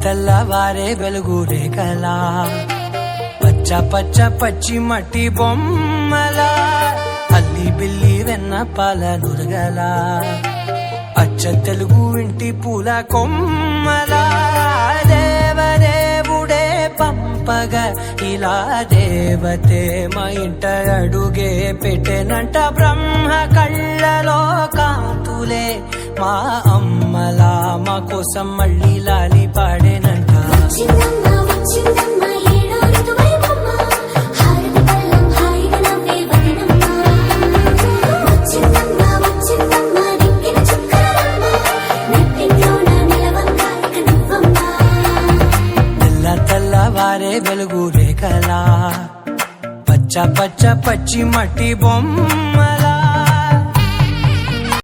తెల్లవారే వెలుగు రేఖలా పచ్చ పచ్చ పచ్చి మట్టి బొమ్మలా అల్లి బిల్లి వెన్న పాల నురగలా అచ్చ తెలుగు ఇంటి పూల కొమ్మలా దేవదేవుడే పంపగా ఇలా దేవతే మా ఇంట అడుగే పెట్టెనంట బ్రహ్మ కళ్ళలో కాంతులే మా అమ్మలా మా కోసం మళ్ళీ లాలి పాడేనంట తెల్లవారే వెలుగు రేఖలా పచ్చ పచ్చ పచ్చి మట్టి బొమ్మ